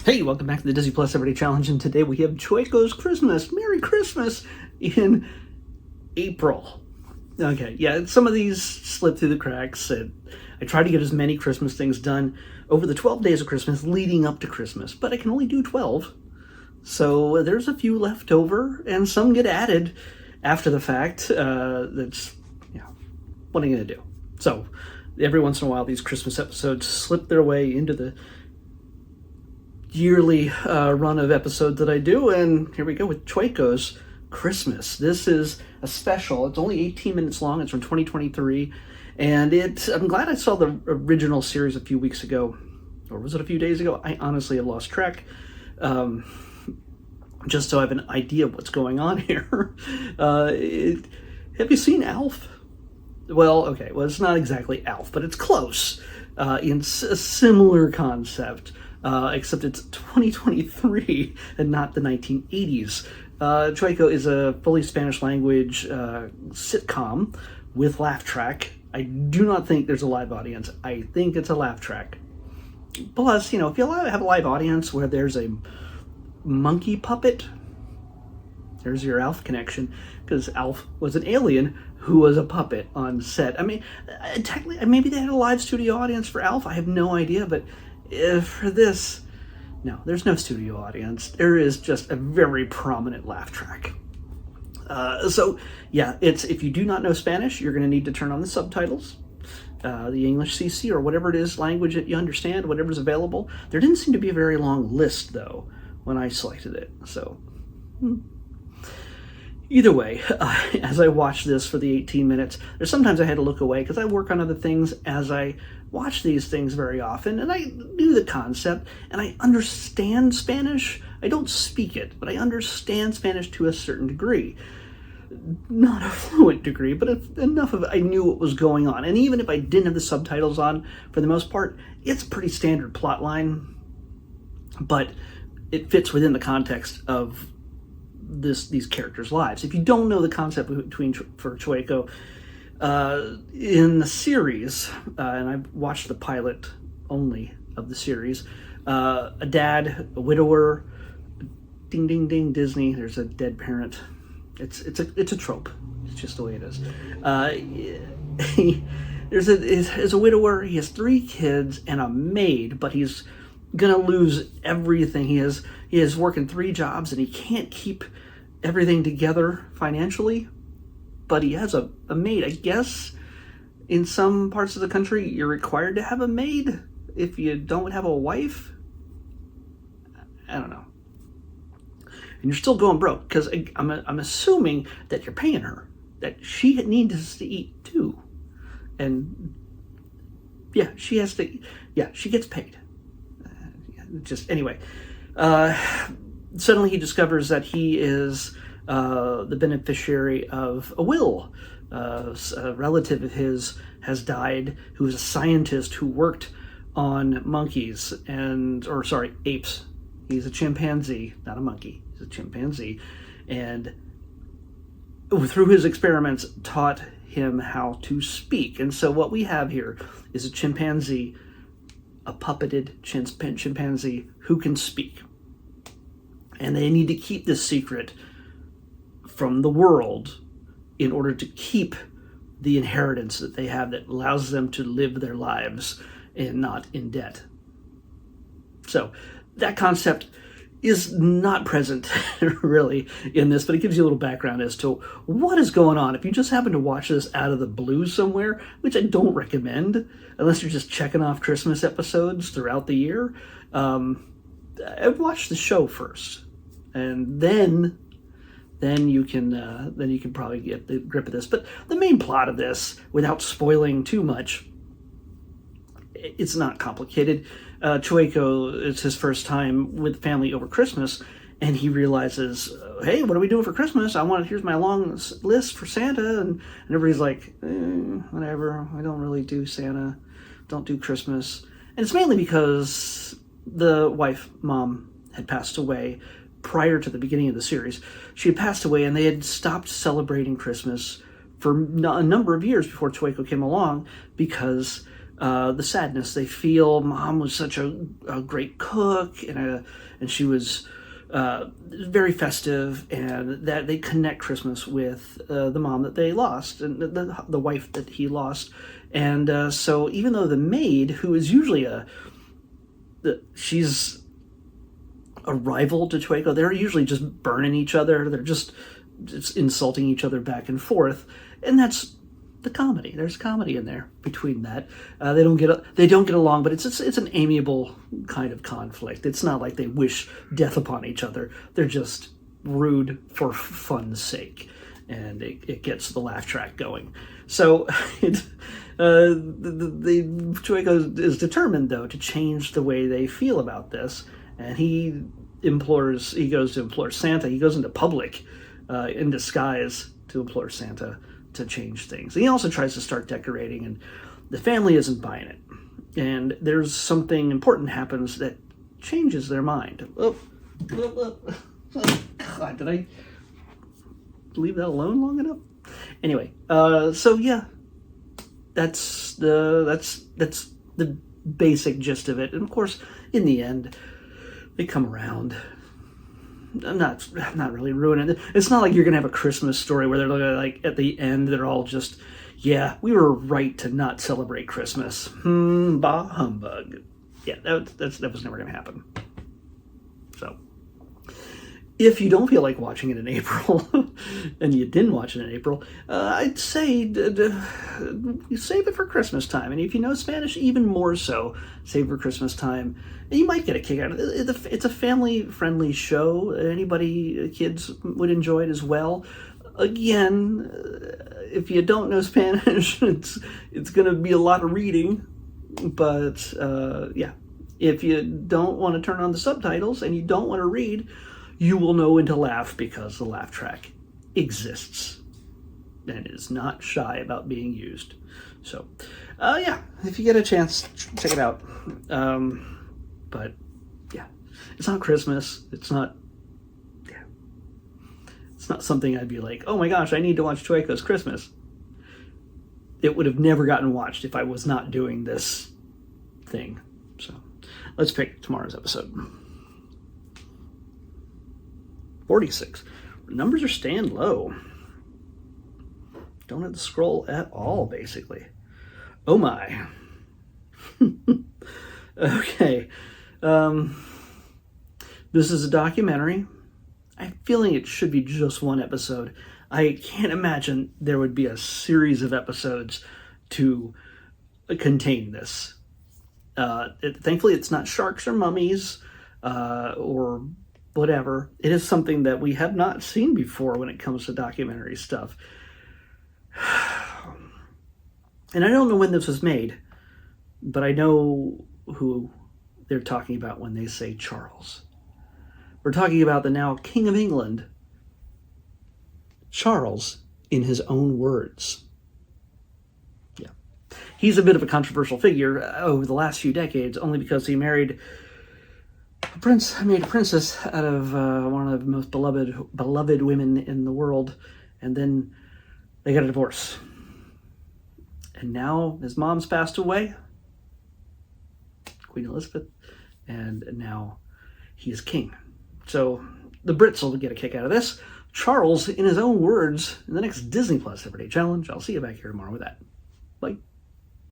Hey, welcome back to the Disney Plus Everyday Challenge, and today we have Chueco's Christmas. Merry Christmas in April. Okay, yeah, some of these slip through the cracks. I try to get as many Christmas things done over the 12 days of Christmas leading up to Christmas, but I can only do 12. So there's a few left over, and some get added after the fact. What are you going to do? So every once in a while, these Christmas episodes slip their way into the yearly run of episodes that I do, and here we go with Chueco's Christmas. This is a special. It's only 18 minutes long. It's from 2023, and I'm glad I saw the original series a few weeks ago, or was it a few days ago? I honestly have lost track. Just so I have an idea of what's going on here. Have you seen Alf? Well, okay, well, it's not exactly Alf, but it's close in a similar concept. Except it's 2023 and not the 1980s. Chueco is a fully Spanish language sitcom with laugh track. I do not think there's a live audience. I think it's a laugh track. Plus, if you have a live audience where there's a monkey puppet, there's your Alf connection, because Alf was an alien who was a puppet on set. I mean, technically, maybe they had a live studio audience for Alf. I have no idea, but for this, no, there's no studio audience. There is just a very prominent laugh track. So yeah, if you do not know Spanish, you're going to need to turn on the subtitles, the English CC or whatever it is language that you understand, whatever's available. There didn't seem to be a very long list though when I selected it. So either way, as I watched this for the 18 minutes, there's sometimes I had to look away because I work on other things as I watch these things very often, and I knew the concept, and I understand Spanish. I don't speak it, but I understand Spanish to a certain degree. Not a fluent degree, but enough of it. I knew what was going on, and even if I didn't have the subtitles on, for the most part, it's a pretty standard plot line, but it fits within the context of these characters' lives. If you don't know the concept for Chueco, in the series, and I've watched the pilot only of the series, a dad, a widower, ding ding ding, Disney, there's a dead parent. It's a trope. It's just the way it is. There's a widower. He has 3 kids and a maid, but he's gonna lose everything. He is working 3 jobs, and he can't keep everything together financially. But he has a maid. I guess in some parts of the country, you're required to have a maid if you don't have a wife. I don't know. And you're still going broke, because I'm assuming that you're paying her, that she needs to eat too. And yeah, she has to, yeah, she gets paid. Anyway, suddenly he discovers that he is the beneficiary of a will. A relative of his has died, who is a scientist who worked on monkeys apes. He's a chimpanzee, not a monkey. He's a chimpanzee, and through his experiments taught him how to speak. And so what we have here is a chimpanzee, a puppeted chimpanzee who can speak. And they need to keep this secret from the world in order to keep the inheritance that they have that allows them to live their lives and not in debt. So that concept is not present really in this, but it gives you a little background as to what is going on. If you just happen to watch this out of the blue somewhere, which I don't recommend unless you're just checking off Christmas episodes throughout the year, I'd watch the show first, and then you can probably get the grip of this. But the main plot of this, without spoiling too much, it's not complicated. Chueco, it's his first time with family over Christmas, and he realizes, hey, what are we doing for Christmas? Here's my long list for Santa, and everybody's like, whatever, I don't really do Santa, don't do Christmas. And it's mainly because the mom had passed away prior to the beginning of the series. She had passed away, and they had stopped celebrating Christmas for a number of years before Chueco came along, because the sadness. They feel Mom was such a great cook, and she was very festive, and that they connect Christmas with the mom that they lost, and the wife that he lost. And so even though the maid, who is usually she's a rival to Chueco, they're usually just burning each other. They're just insulting each other back and forth, and that's the comedy. There's comedy in there between that. They don't get along, but it's an amiable kind of conflict. It's not like they wish death upon each other. They're just rude for fun's sake, and it gets the laugh track going. So Chueco is determined, though, to change the way they feel about this, and he goes to implore Santa. He goes into public in disguise to implore Santa to change things. And he also tries to start decorating, and the family isn't buying it. And there's something important happens that changes their mind. Oh, God, did I leave that alone long enough? Anyway, so yeah, that's the basic gist of it. And of course, in the end, they come around. I'm not really ruining it. It's not like you're gonna have a Christmas story where they're like at the end they're all just, yeah, we were right to not celebrate Christmas. Bah humbug. Yeah, that was never gonna happen. So if you don't feel like watching it in April, and you didn't watch it in April, I'd say save it for Christmas time. And if you know Spanish, even more so, save it for Christmas time. And you might get a kick out of it. It's a family-friendly show. Anybody, kids would enjoy it as well. Again, if you don't know Spanish, it's going to be a lot of reading. But yeah, if you don't want to turn on the subtitles and you don't want to read, you will know when to laugh, because the laugh track exists and is not shy about being used. So, yeah, if you get a chance, check it out. But yeah, it's not Christmas. It's not something I'd be like, oh my gosh, I need to watch Chueco's Christmas. It would have never gotten watched if I was not doing this thing. So let's pick tomorrow's episode. 46. Numbers are staying low. Don't have to scroll at all, basically. Oh my. Okay. This is a documentary. I'm feeling it should be just one episode. I can't imagine there would be a series of episodes to contain this. Thankfully, it's not sharks or mummies or whatever. It is something that we have not seen before when it comes to documentary stuff. And I don't know when this was made, but I know who they're talking about when they say Charles. We're talking about the now King of England, Charles, in his own words. Yeah. He's a bit of a controversial figure over the last few decades, only because he made a princess out of one of the most beloved women in the world, and then they got a divorce. And now his mom's passed away, Queen Elizabeth, and now he's king. So the Brits will get a kick out of this. Charles, in his own words, in the next Disney Plus Everyday Challenge. I'll see you back here tomorrow with that. Bye.